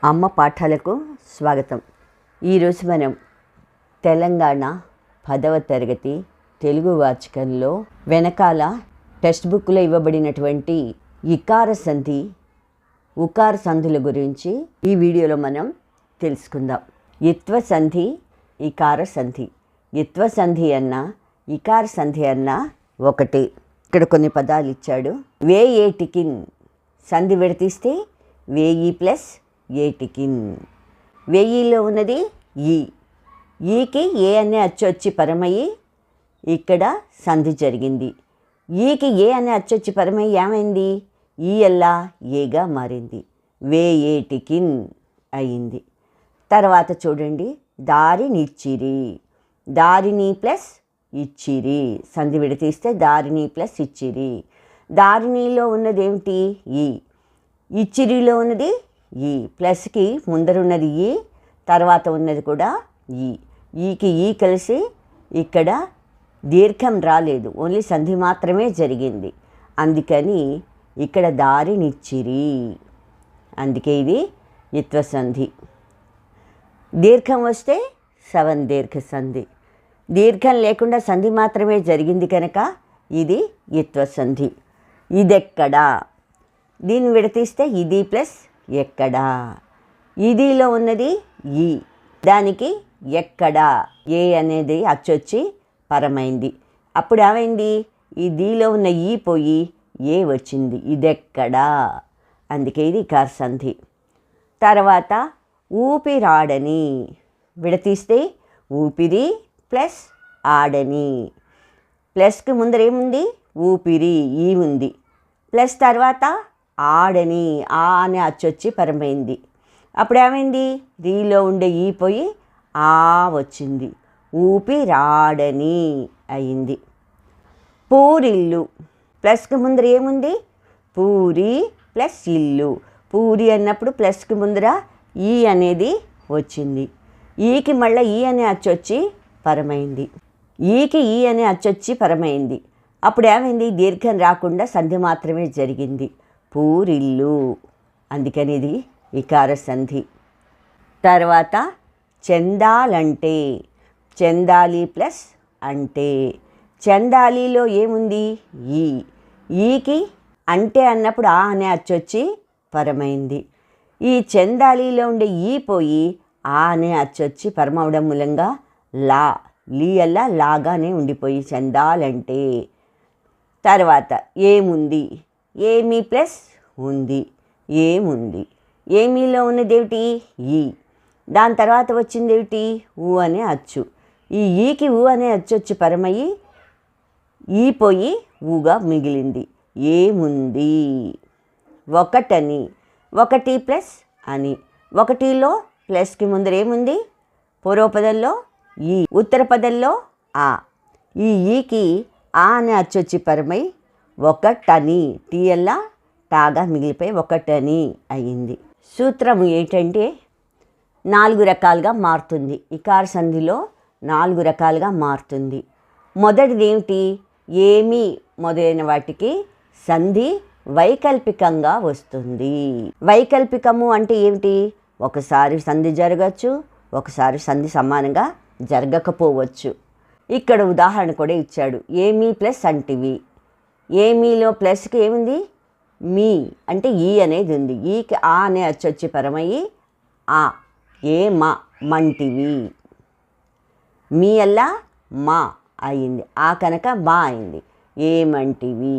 అమ్మ పాఠాలకు స్వాగతం. ఈరోజు మనం తెలంగాణ 10వ తరగతి తెలుగు వాచకంలో వెనకాల టెక్స్ట్ బుక్లో ఇవ్వబడినటువంటి ఇకార సంధి, ఉకార సంధుల గురించి ఈ వీడియోలో మనం తెలుసుకుందాం. ఇత్వ సంధి, ఇకార సంధి. ఇత్వ సంధి అన్న ఇకార సంధి అన్న ఒకటి. ఇక్కడ కొన్ని పదాలు ఇచ్చాడు. వేయేటికిన్ సంధి విడతీస్తే వేయి ప్లస్ ఏటికిన్. వెయ్యిలో ఉన్నది ఈ. ఈకి ఏ అనే అచ్చు వచ్చి పరమయ్యి ఇక్కడ సంధి జరిగింది. ఈకి ఏ అనే అచ్చు వచ్చి పరమయ్యి ఏమైంది? ఈ ఎల్లా ఏగా మారింది. వేయేటికిన్ అయింది. తర్వాత చూడండి, దారినిచ్చిరి. దారిని ప్లస్ ఇచ్చిరి సంధి విడతీస్తే దారిని ప్లస్ ఇచ్చిరి. దారినిలో ఉన్నది ఏమిటి? ఈ. ఇచ్చిరిలో ఉన్నది ఈ. ప్లస్కి ముందరున్నది ఈ, తర్వాత ఉన్నది కూడా ఈ. ఈకి ఈ కలిసి ఇక్కడ దీర్ఘం రాలేదు, ఓన్లీ సంధి మాత్రమే జరిగింది. అందుకని ఇక్కడ దారినిచ్చిరి. అందుకే ఇది ఇత్వ సంధి. దీర్ఘం వస్తే సవర్ణదీర్ఘ సంధి. దీర్ఘం లేకుండా సంధి మాత్రమే జరిగింది కనుక ఇది ఇత్వ సంధి. ఇదెక్కడా? దీన్ని విడతీస్తే ఇది ప్లస్ ఎక్కడా. ఇదిలో ఉన్నది ఈ, దానికి ఎక్కడా ఏ అనేది అచ్చొచ్చి పరమైంది. అప్పుడు ఏమైంది? ఇదిలో ఉన్న ఈ పోయి ఏ వచ్చింది. ఇదెక్కడా, అందుకే ఇది ఇకార సంధి. తర్వాత ఊపిరాడని విడతీస్తే ఊపిరి ప్లస్ ఆడని. ప్లస్కి ముందర ఏముంది? ఊపిరి ఈ ఉంది. ప్లస్ తర్వాత ఆడని ఆ అనే అచ్చొచ్చి పరమైంది. అప్పుడు ఏమైంది? రీలో ఉండే ఈ పోయి ఆ వచ్చింది. ఊపిరాడని అయింది. పూరిల్లు ప్లస్కి ముందర ఏముంది? పూరి ప్లస్ ఇల్లు. పూరి అన్నప్పుడు ప్లస్కి ముందర ఈ అనేది వచ్చింది. ఈకి మళ్ళీ ఈ అనే అచ్చొచ్చి పరమైంది. ఈకి ఈ అనే అచ్చొచ్చి పరమైంది. అప్పుడు ఏమైంది? దీర్ఘం రాకుండా సంధి మాత్రమే జరిగింది. పూరిల్లు, అందుకని ఇది ఇకార సంధి. తర్వాత చెందాలంటే. చెందాలి ప్లస్ అంటే. చెందాలిలో ఏముంది? ఈ. ఈకి అంటే అన్నప్పుడు ఆ అనే అచ్చొచ్చి పరమైంది. ఈ చెందాలిలో ఉండే ఈ పోయి ఆ అనే అచ్చొచ్చి పరమవడం మూలంగా లా, లీ అల్లా లాగానే ఉండిపోయి చెందాలంటే. తర్వాత ఏముంది? ఏమి ప్లస్ ఉంది. ఏముంది. ఏమీలో ఉన్నదేమిటి? ఈ. దాని తర్వాత వచ్చింది ఏమిటి? ఊ అనే అచ్చు. ఈ ఈకి ఊ అనే అచ్చు వచ్చి పరమయ్యి ఈ పోయి ఊగా మిగిలింది. ఏముంది? ఒకటని. ఒకటి ప్లస్ అని. ఒకటిలో ప్లస్కి ముందర ఏముంది? పూర్వపదంలో ఈ, ఉత్తర పదంలో ఆ. ఈ ఈకి ఆ అనే అచ్చొచ్చి పరమై ఒకటని టీ అల్లా టాగా మిగిలిపోయి ఒకటని అయింది. సూత్రము ఏంటంటే 4 రకాలుగా మారుతుంది. ఇకార సంధిలో 4 రకాలుగా మారుతుంది. మొదటిది ఏమిటి? ఏమి మొదలైన వాటికి సంధి వైకల్పికంగా వస్తుంది. వైకల్పికము అంటే ఏమిటి? ఒకసారి సంధి జరగచ్చు, ఒకసారి సంధి సమానంగా జరగకపోవచ్చు. ఇక్కడ ఉదాహరణ కూడా ఇచ్చాడు. ఏమి ప్లస్ అంటివి. ఏమీలో ప్లస్కి ఏముంది? మీ అంటే ఈ అనేది ఉంది. ఈకి ఆ అనే అచ్చొచ్చి పరమయ్యి ఆ. ఏ మా మంటివి. మీ అల్లా మా అయింది. ఆ కనుక మా అయింది. ఏమంటివి.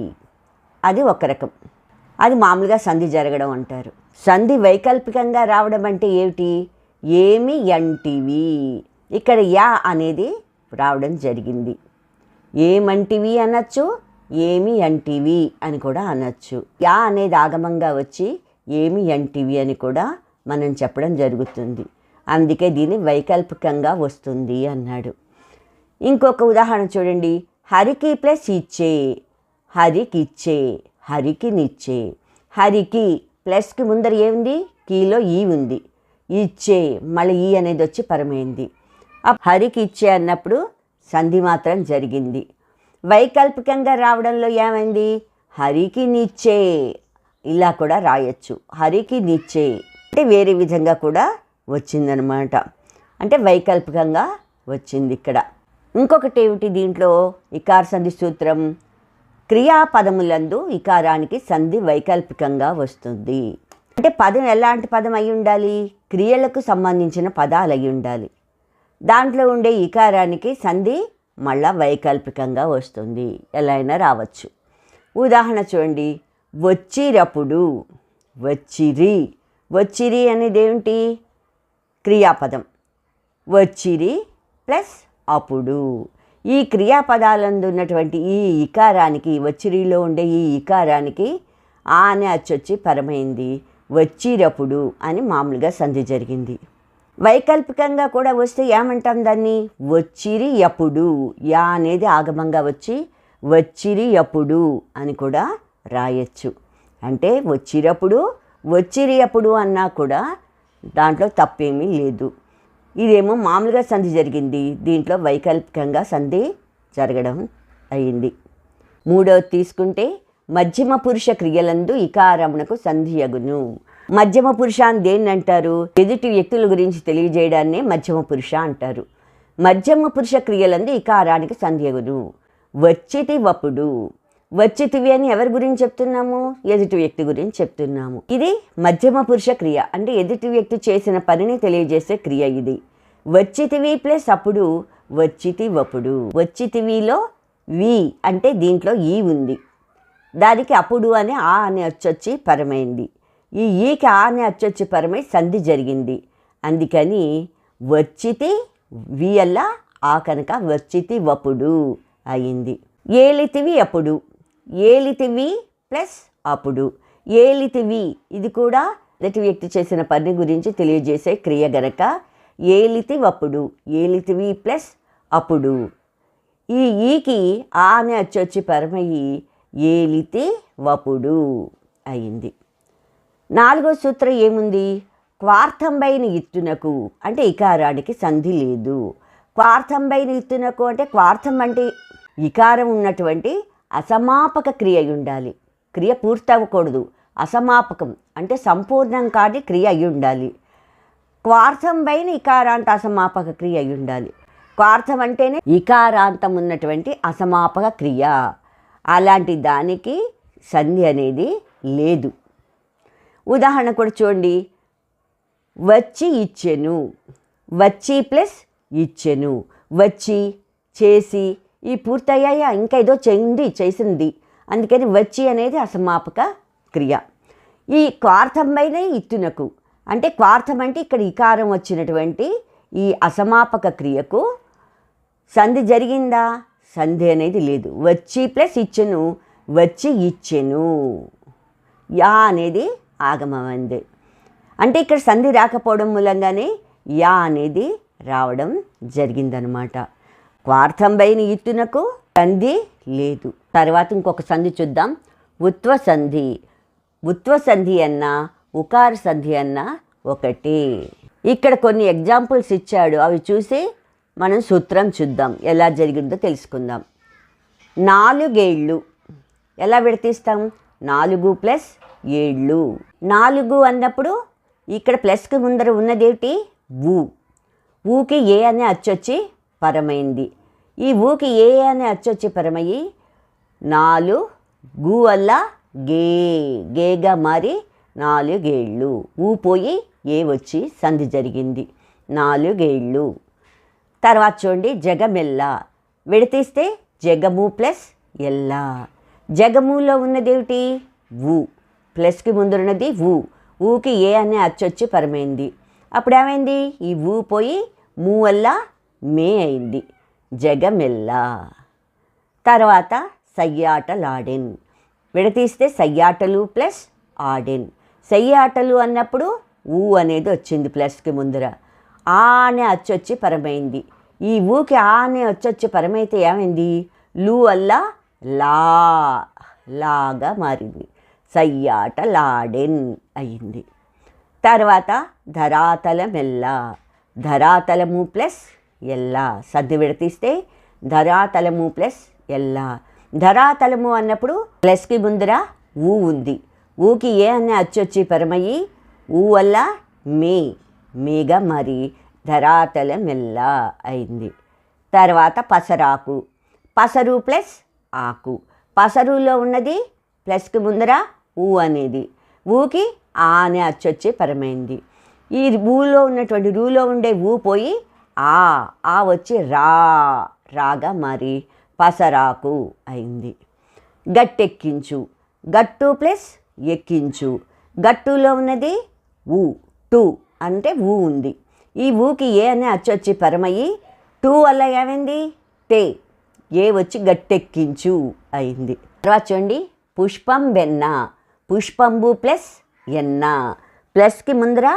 అది ఒక రకం. అది మామూలుగా సంధి జరగడం అంటారు. సంధి వైకల్పికంగా రావడం అంటే ఏమిటి? ఏమి ఎంటివి. ఇక్కడ యా అనేది రావడం జరిగింది. ఏమంటివి అనొచ్చు, ఏమి అంటివి అని కూడా అనొచ్చు. యా అనేది ఆగమంగా వచ్చి ఏమి అంటివి అని కూడా మనం చెప్పడం జరుగుతుంది. అందుకే దీన్ని వైకల్పికంగా వస్తుంది అన్నాడు. ఇంకొక ఉదాహరణ చూడండి. హరికి ప్లస్ ఇచ్చే. హరికిచ్చే, హరికి నిచ్చే. హరికి ప్లస్కి ముందర ఏముంది? కీలో ఈ ఉంది. ఇచ్చే మళ్ళీ ఈ అనేది వచ్చి పరమైంది. హరికి ఇచ్చే అన్నప్పుడు సంధి మాత్రం జరిగింది. వైకల్పికంగా రావడంలో ఏమైంది? హరికి నిచ్చే ఇలా కూడా రాయొచ్చు. హరికి నిచ్చే అంటే వేరే విధంగా కూడా వచ్చిందనమాట. అంటే వైకల్పికంగా వచ్చింది ఇక్కడ. ఇంకొకటి ఏమిటి దీంట్లో ఇకార సంధి సూత్రం, క్రియాపదములందు ఇకారానికి సంధి వైకల్పికంగా వస్తుంది. అంటే పదం ఎలాంటి పదం అయి ఉండాలి? క్రియలకు సంబంధించిన పదాలు అయి ఉండాలి. దాంట్లో ఉండే ఇకారానికి సంధి మళ్ళా వైకల్పికంగా వస్తుంది. ఎలా అయినా రావచ్చు. ఉదాహరణ చూడండి, వచ్చిరప్పుడు, వచ్చిరి. వచ్చిరి అనేది ఏమిటి? క్రియాపదం. వచ్చిరి ప్లస్ అప్పుడు. ఈ క్రియాపదాలందు ఉన్నటువంటి ఈ ఇకారానికి, వచ్చిరిలో ఉండే ఈ ఇకారానికి ఆ అనే అచ్చొచ్చి పరమైంది. వచ్చిరప్పుడు అని మామూలుగా సంధి జరిగింది. వైకల్పికంగా కూడా వస్తే ఏమంటాం దాన్ని? వచ్చిరి ఎప్పుడు. యా అనేది ఆగమంగా వచ్చి వచ్చిరి ఎప్పుడు అని కూడా రాయొచ్చు. అంటే వచ్చిరప్పుడు, వచ్చిరి ఎప్పుడు అన్నా కూడా దాంట్లో తప్పేమీ లేదు. ఇదేమో మామూలుగా సంధి జరిగింది, దీంట్లో వైకల్పికంగా సంధి జరగడం అయింది. మూడవది తీసుకుంటే మధ్యమ పురుష క్రియలందు ఇకారమునకు సంధియగును. మధ్యమ పురుష అని దేన్ని అంటారు? ఎదుటి వ్యక్తుల గురించి తెలియజేయడాన్నే మధ్యమ పురుష అంటారు. మధ్యమ పురుష క్రియలందు ఇకారానికి సంధియగును. వచ్చితివప్పుడు. వచ్చితివి అని ఎవరి గురించి చెప్తున్నాము? ఎదుటి వ్యక్తి గురించి చెప్తున్నాము. ఇది మధ్యమ పురుష క్రియ, అంటే ఎదుటి వ్యక్తి చేసిన పనిని తెలియజేసే క్రియ ఇది. వచ్చితివి ప్లస్ అప్పుడు వచ్చితివప్పుడు. వచ్చితివిలో వి అంటే దీంట్లో ఈ ఉంది, దానికి అప్పుడు అని ఆ అని అచ్చొచ్చి పరమైంది. ఈ ఈకి ఆ అని అచ్చొచ్చి పరమై సంధి జరిగింది. అందుకని వచ్చితి వి అల్లా ఆ కనుక వచ్చితివప్పుడు అయింది. ఏలితివి అప్పుడు. ఏలితివి ప్లస్ అప్పుడు. ఏలితివి ఇది కూడా ఎదుటి వ్యక్తి చేసిన పని గురించి తెలియజేసే క్రియ గనక ఏలితివప్పుడు. ఏలితివి ప్లస్ అప్పుడు. ఈ ఈకి ఆ అని అచ్చొచ్చి పరమయ్యి ఏలితి వపుడు అయింది. నాలుగో సూత్రం ఏముంది? క్వార్థంబైన ఇత్తునకు అంటే ఇకారానికి సంధి లేదు. క్వార్థంబైన ఇత్తునకు అంటే క్వార్థం అంటే ఇకారం ఉన్నటువంటి అసమాపక క్రియ అయి ఉండాలి. క్రియ పూర్తవ్వకూడదు. అసమాపకం అంటే సంపూర్ణం కాని క్రియ అయి ఉండాలి. క్వార్థంబైన ఇకారాంత అసమాపక క్రియ అయి ఉండాలి. క్వార్థం అంటేనే ఇకారాంతం ఉన్నటువంటి అసమాపక క్రియ. అలాంటి దానికి సంధి అనేది లేదు. ఉదాహరణ కూడా చూడండి, వచ్చి ఇచ్చెను. వచ్చి ప్లస్ ఇచ్చెను. వచ్చి, చేసి ఈ పూర్తయ్యాయా, ఇంకా ఏదో చేసింది, అందుకని వచ్చి అనేది అసమాపక క్రియ. ఈ క్వార్థంబైన ఇత్తునకు అంటే క్వార్థం అంటే ఇక్కడ ఇకారం వచ్చినటువంటి ఈ అసమాపక క్రియకు సంధి జరిగిందా? సంధి అనేది లేదు. వచ్చి ప్లస్ ఇచ్చెను, వచ్చి ఇచ్చెను. యా అనేది ఆగమమైంది. అంటే ఇక్కడ సంధి రాకపోవడం మూలంగానే యా అనేది రావడం జరిగిందనమాట. క్వార్థంబైన ఇత్తునకు సంధి లేదు. తర్వాత ఇంకొక సంధి చూద్దాం, ఉత్వ సంధి. ఉత్వ సంధి అన్నా ఉకార సంధి అన్నా ఒకటి. ఇక్కడ కొన్ని ఎగ్జాంపుల్స్ ఇచ్చాడు, అవి చూసి మనం సూత్రం చూద్దాం, ఎలా జరిగిందో తెలుసుకుందాం. 4 ఏళ్ళు ఎలా విడతీస్తాం? 4 ప్లస్ 7. 4 అన్నప్పుడు ఇక్కడ ప్లస్కి ముందర ఉన్నదేమిటి? ఊ. ఊకి ఏ అనే అచ్చొచ్చి పరమైంది. ఈ ఊకి ఏ అనే అచ్చొచ్చి పరమయ్యి 4 గు వల్ల గేగా మారి 4 ఏళ్ళు. ఊ పోయి ఏ వచ్చి సంధి జరిగింది. 4 ఏళ్ళు. తర్వాత చూడండి, జగమెల్ల విడతీస్తే జగము ప్లస్ ఎల్లా. జగములో ఉన్నదేమిటి? ఊ. ప్లస్కి ముందున్నది ఊ. ఊకి ఏ అనే అచ్చొచ్చి పరమైంది. అప్పుడు ఏమైంది? ఈ ఊ పోయి మూ వల్ల మే అయింది. జగమెల్ల. తర్వాత సయ్యాటలాడెన్ విడతీస్తే సయ్యాటలు ప్లస్ ఆడెన్. సయ్యాటలు అన్నప్పుడు ఊ అనేది వచ్చింది ప్లస్కి ముందర. ఆ అనే అచ్చొచ్చి పరమైంది. ఈ ఊకి ఆ అనే అచ్చొచ్చి పరమైతే ఏమైంది? లు అల్లా లాగా మారింది. సయ్యాటలాడెన్ అయింది. తర్వాత ధరాతలమెల్ల. ధరాతలము ప్లస్ ఎల్లా. సంధి విడతీస్తే ధరాతలము ప్లస్ ఎల్లా. ధరాతలము అన్నప్పుడు ప్లస్కి ముందర ఊ ఉంది. ఊకి ఏ అనే అచ్చొచ్చి పరమయ్యి ఊ వల్ల మే, మేగా మరి ధరాతలమెల్ల అయింది. తర్వాత పసరాకు, పసరు ప్లస్ ఆకు, పసరులో ఉన్నది ప్లస్కి ముందర ఊ అనేది, ఊకి ఆ అనే అచ్చొచ్చి పరమైంది. ఈ ఊలో ఉన్నటువంటి రూలో ఉండే ఊ పోయి ఆ వచ్చి రాగా మరి పసరాకు అయింది. గట్టెక్కించు, గట్టు ప్లస్ ఎక్కించు, గట్టులో ఉన్నది ఊ, టూ అంటే ఊ ఉంది. ఈ ఊకి ఏ అనే అచ్చొచ్చి పరమయ్యి టూ వల్ల ఏమైంది తే, ఏ వచ్చి గట్టెక్కించు అయింది. తర్వాత చూడండి పుష్పం వెన్న, పుష్పంబు ప్లస్ ఎన్న, ప్లస్కి ముందర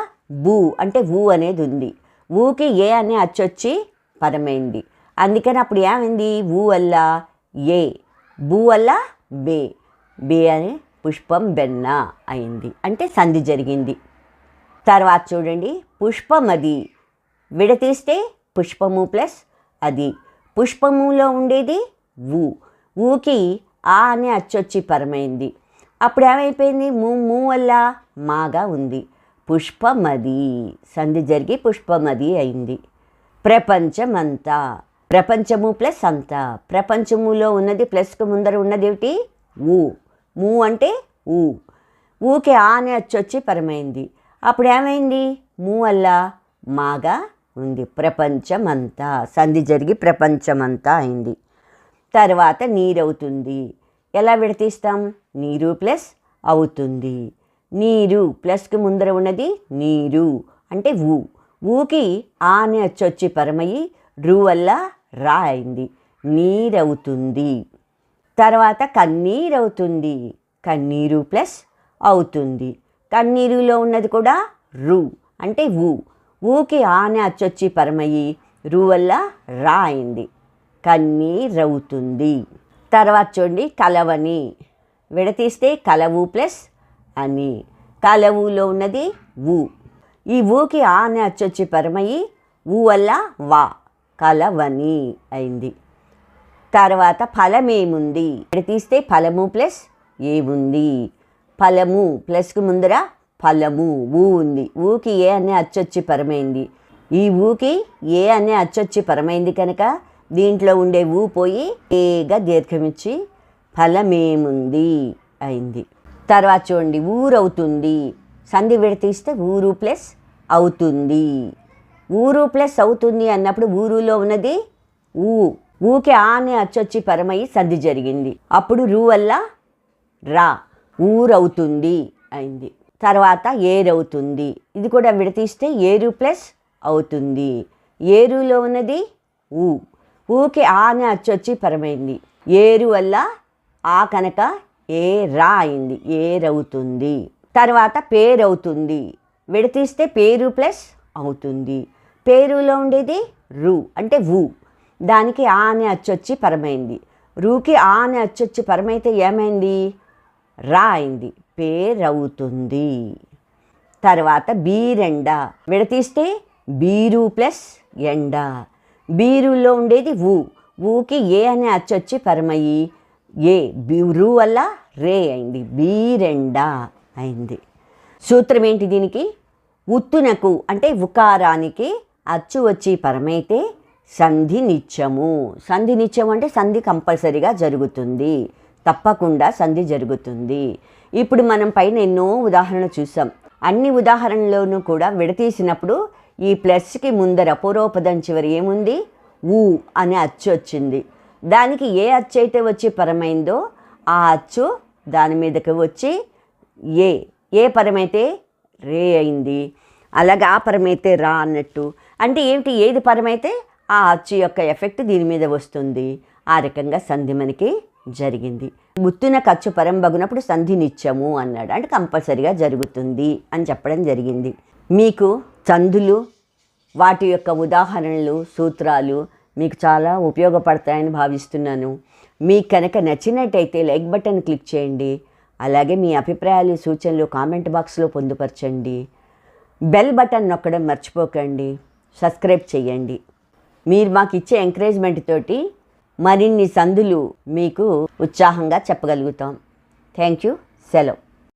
బూ అంటే ఊ అనేది ఉంది, ఊకి ఏ అనే అచ్చొచ్చి పరమైంది. అందుకని అప్పుడు ఏమైంది ఊ వల్ల ఏ, బూ వల్ల బే, బే అనే పుష్పం వెన్న అయింది, అంటే సంధి జరిగింది. తర్వాత చూడండి పుష్పమది, విడతీస్తే పుష్పము ప్లస్ అది, పుష్పములో ఉండేది ఊ, ఊకి ఆ అనే అచ్చొచ్చి పరమైంది. అప్పుడు ఏమైపోయింది మూ వల్ల మాగా ఉంది, పుష్పమది, సంధి జరిగి పుష్పమది అయింది. ప్రపంచమంతా, ప్రపంచము ప్లస్ అంతా, ప్రపంచములో ఉన్నది ప్లస్కి ముందర ఉన్నది ఏమిటి ఊ, మూ అంటే ఊ, ఊకి ఆ అనే అచ్చొచ్చి పరమైంది. అప్పుడు ఏమైంది మూ వల్ల మాగా ఉంది, ప్రపంచమంతా, సంధి జరిగి ప్రపంచమంతా అయింది. తర్వాత నీరవుతుంది, ఎలా విడతీస్తాం నీరు ప్లస్ అవుతుంది, నీరు ప్లస్కి ముందర ఉన్నది నీరు అంటే ఊ, ఊకి ఆ అని వచ్చి పరమయ్యి రూ వల్ల రా అయింది, నీరవుతుంది. తర్వాత కన్నీరవుతుంది, కన్నీరు ప్లస్ అవుతుంది, కన్నీరులో ఉన్నది కూడా రు అంటే ఊ, ఊకి ఆ అని అచ్చొచ్చి పరమయ్యి రూ వల్ల రా అయింది, కన్నీరవుతుంది. తర్వాత చూడండి కలవని, విడతీస్తే కలవు ప్లస్ అని, కలవులో ఉన్నది ఊ, ఈ ఊకి ఆ అని అచ్చొచ్చి పరమయ్యి ఊ వల్ల వా, కలవని అయింది. తర్వాత ఫలమేముంది, విడతీస్తే ఫలము ప్లస్ ఏముంది, ఫలము ప్లస్కి ముందర ఫలము ఊ ఉంది, ఊకి ఏ అనే అచ్చొచ్చి పరమైంది, ఈ ఊకి ఏ అనే అచ్చొచ్చి పరమైంది కనుక దీంట్లో ఉండే ఊ పోయి ఏగా దీర్ఘమిచ్చి ఫలమేముంది అయింది. తర్వాత చూడండి ఊరవుతుంది, సంధి విడతీస్తే ఊరు ప్లస్ అవుతుంది, ఊరు ప్లస్ అవుతుంది అన్నప్పుడు ఊరులో ఉన్నది ఊ, ఊకి ఆ అని అచ్చొచ్చి పరమయ్యి సంధి జరిగింది, అప్పుడు రూ వల్ల రా, ఊరవుతుంది అయింది. తర్వాత ఏరవుతుంది, ఇది కూడా విడతీస్తే ఏరు ప్లస్ అవుతుంది, ఏరులో ఉన్నది ఊ, ఊకి ఆ అని అచ్చొచ్చి పరమైంది, ఏరు వల్ల ఆ కనుక ఏ రా అయింది, ఏరవుతుంది. తర్వాత పేరవుతుంది, విడతీస్తే పేరు ప్లస్ అవుతుంది, పేరులో ఉండేది రు అంటే ఊ, దానికి ఆ అని అచ్చొచ్చి పరమైంది, రూకి ఆ అని అచ్చొచ్చి పరమైతే ఏమైంది రా అయింది, పేరవుతుంది. తర్వాత బీరెండ, విడతీస్తే బీరు ప్లస్ ఎండ, బీరులో ఉండేది ఊ, ఊకి ఏ అనే అచ్చొచ్చి పరమయ్యి ఏ రూ వల్ల రే అయింది, బీరెండ అయింది. సూత్రం ఏంటి దీనికి, ఉత్తునకు అంటే ఉకారానికి అచ్చు వచ్చి పరమైతే సంధి నిత్యము, సంధి నిత్యము అంటే సంధి కంపల్సరిగా జరుగుతుంది, తప్పకుండా సంధి జరుగుతుంది. ఇప్పుడు మనం పైన ఎన్నో ఉదాహరణలు చూసాం, అన్ని ఉదాహరణలోనూ కూడా విడతీసినప్పుడు ఈ ప్లస్కి ముందర పూర్వపదం చివరి ఏముంది ఊ అనే అచ్చు వచ్చింది, దానికి ఏ అచ్చు అయితే వచ్చి పరమైందో ఆ అచ్చు దాని మీదకి వచ్చి ఏ పరమైతే రే అయింది, అలాగే ఆ పరమైతే రా అన్నట్టు. అంటే ఏమిటి, ఏది పరమైతే ఆ అచ్చు యొక్క ఎఫెక్ట్ దీని మీద వస్తుంది, ఆ రకంగా సంధి మనకి జరిగింది. గుర్తున ఖర్చు పరంబగునప్పుడు సంధి నిత్యము అన్నాడు, అంటే కంపల్సరిగా జరుగుతుంది అని చెప్పడం జరిగింది. మీకు సంధులు వాటి యొక్క ఉదాహరణలు సూత్రాలు మీకు చాలా ఉపయోగపడతాయని భావిస్తున్నాను. మీకు కనుక నచ్చినట్టయితే లైక్ బటన్ క్లిక్ చేయండి, అలాగే మీ అభిప్రాయాలు సూచనలు కామెంట్ బాక్స్లో పొందుపరచండి, బెల్ బటన్ నొక్కడం మర్చిపోకండి, సబ్స్క్రైబ్ చేయండి. మీరు మాకు ఇచ్చే ఎంకరేజ్మెంట్ తోటి మరిన్ని సంధులు మీకు ఉత్సాహంగా చెప్పగలుగుతాం. థ్యాంక్ యూ, సెలవు.